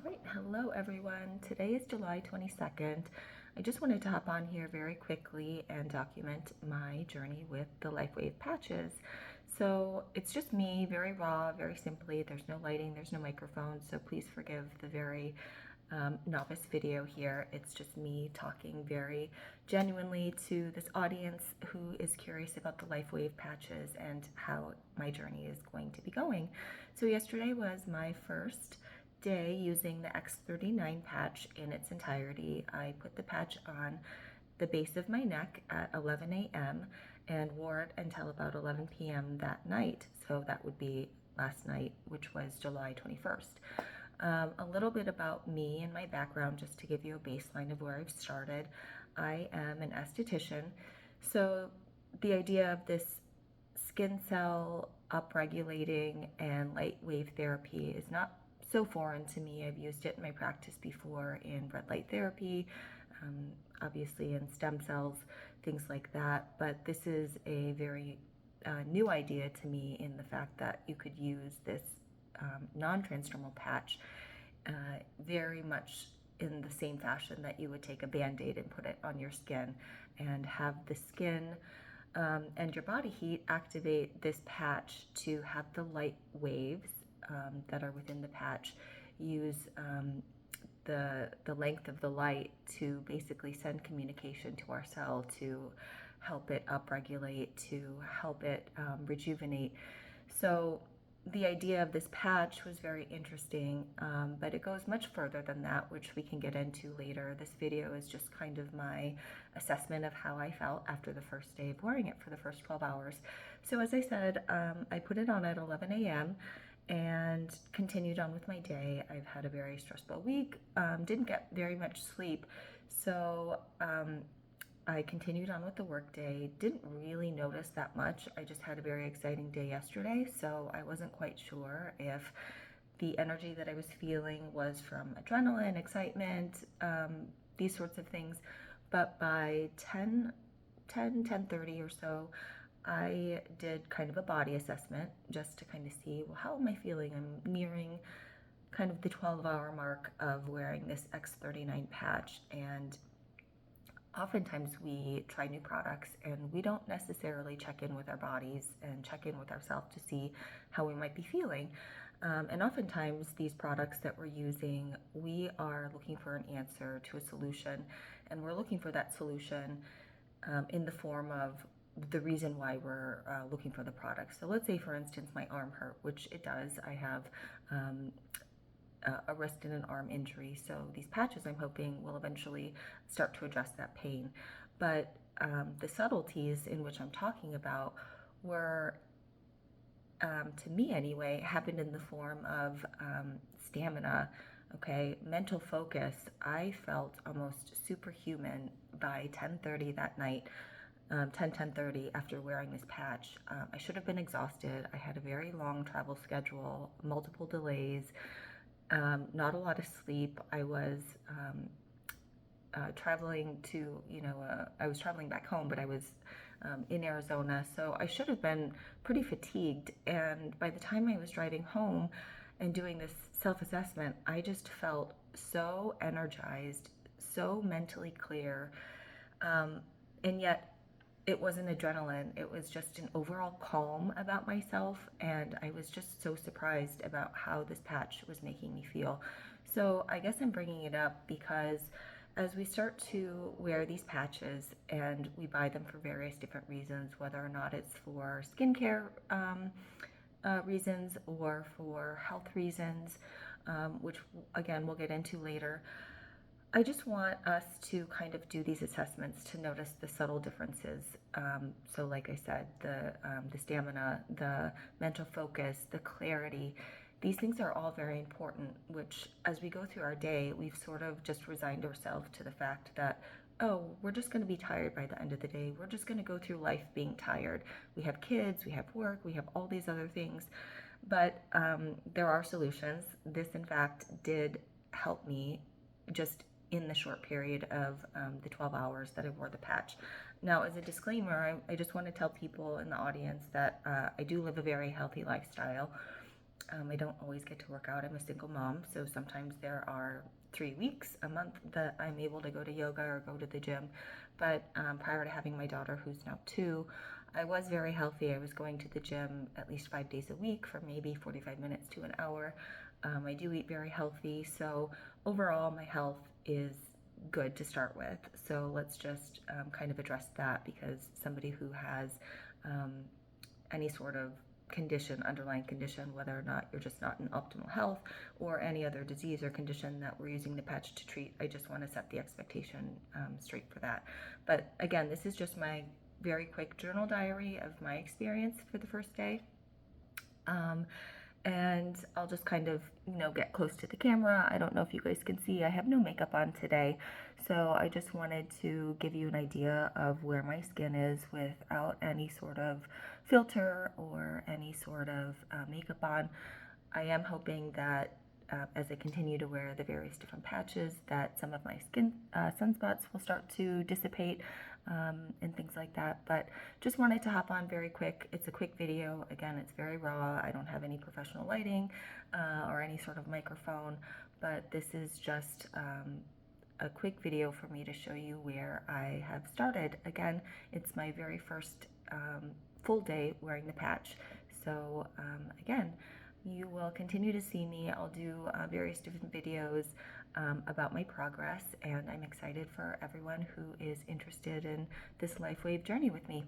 All right, hello everyone. Today is July 22nd. I just wanted to hop on here very quickly and document my journey with the Lifewave Patches. So it's just me, very raw, very simply. There's no lighting, there's no microphone, so please forgive the very novice video here. It's just me talking very genuinely to this audience who is curious about the Lifewave Patches and how my journey is going to be going. So yesterday was my first day using the X39 patch in its entirety. I put the patch on the base of my neck at 11 a.m. and wore it until about 11 p.m. that night. So that would be last night, which was July 21st. A little bit about me and my background, just to give you a baseline of where I've started. I am an esthetician, so the idea of this skin cell upregulating and light wave therapy is not so foreign to me. I've used it in my practice before in red light therapy, obviously in stem cells, things like that, but this is a very new idea to me in the fact that you could use this non-transdermal patch very much in the same fashion that you would take a Band-Aid and put it on your skin and have the skin and your body heat activate this patch to have the light waves that are within the patch use the length of the light to basically send communication to our cell to help it upregulate, to help it rejuvenate. So the idea of this patch was very interesting, but it goes much further than that, which we can get into later. This video is just kind of my assessment of how I felt after the first day of wearing it for the first 12 hours. So as I said, I put it on at 11 a.m. and continued on with my day. I've had a very stressful week, didn't get very much sleep, so I continued on with the work day. Didn't really notice that much. I just had a very exciting day yesterday, so I wasn't quite sure if the energy that I was feeling was from adrenaline, excitement, these sorts of things. But by 10:30 or so, I did kind of a body assessment just to kind of see, well, how am I feeling? I'm nearing kind of the 12-hour mark of wearing this X39 patch, and oftentimes we try new products and we don't necessarily check in with our bodies and check in with ourselves to see how we might be feeling. And oftentimes these products that we're using, we are looking for an answer to a solution, and we're looking for that solution in the form of the reason why we're looking for the product. So let's say, for instance, my arm hurt, which it does. I have a wrist and an arm injury, so these patches I'm hoping will eventually start to address that pain. But the subtleties in which I'm talking about were, to me anyway, happened in the form of stamina, okay, mental focus. I felt almost superhuman by 10:30 that night. 10:30 after wearing this patch. I should have been exhausted. I had a very long travel schedule, multiple delays, not a lot of sleep. I was traveling to, I was traveling back home, but I was in Arizona, so I should have been pretty fatigued. And by the time I was driving home and doing this self-assessment, I just felt so energized, so mentally clear, and yet it wasn't adrenaline. It was just an overall calm about myself, and I was just so surprised about how this patch was making me feel. So I guess I'm bringing it up because as we start to wear these patches, and we buy them for various different reasons, whether or not it's for skincare reasons or for health reasons, which again we'll get into later, I just want us to kind of do these assessments to notice the subtle differences. So like I said, the stamina, the mental focus, the clarity, these things are all very important, which as we go through our day, we've sort of just resigned ourselves to the fact that, oh, we're just going to be tired by the end of the day. We're just going to go through life being tired. We have kids, we have work, we have all these other things. But there are solutions. This, in fact, did help me just in the short period of the 12 hours that I wore the patch. Now, as a disclaimer, I just want to tell people in the audience that I do live a very healthy lifestyle. I don't always get to work out. I'm a single mom, so sometimes there are 3 weeks a month that I'm able to go to yoga or go to the gym. But prior to having my daughter, who's now 2, I was very healthy. I was going to the gym at least 5 days a week for maybe 45 minutes to an hour. I do eat very healthy, so overall my health is good to start with. So let's just kind of address that, because somebody who has any sort of condition, underlying condition, whether or not you're just not in optimal health, or any other disease or condition that we're using the patch to treat, I just want to set the expectation straight for that. But again, this is just my very quick journal diary of my experience for the first day. And I'll just kind of, get close to the camera. I don't know if you guys can see, I have no makeup on today. So I just wanted to give you an idea of where my skin is without any sort of filter or any sort of makeup on. I am hoping that as I continue to wear the various different patches, that some of my skin sunspots will start to dissipate and things like that. But just wanted to hop on very quick. It's a quick video. Again, it's very raw. I don't have any professional lighting or any sort of microphone, but this is just a quick video for me to show you where I have started. Again, it's my very first full day wearing the patch. So again, you will continue to see me. I'll do various different videos about my progress, and I'm excited for everyone who is interested in this Lifewave journey with me.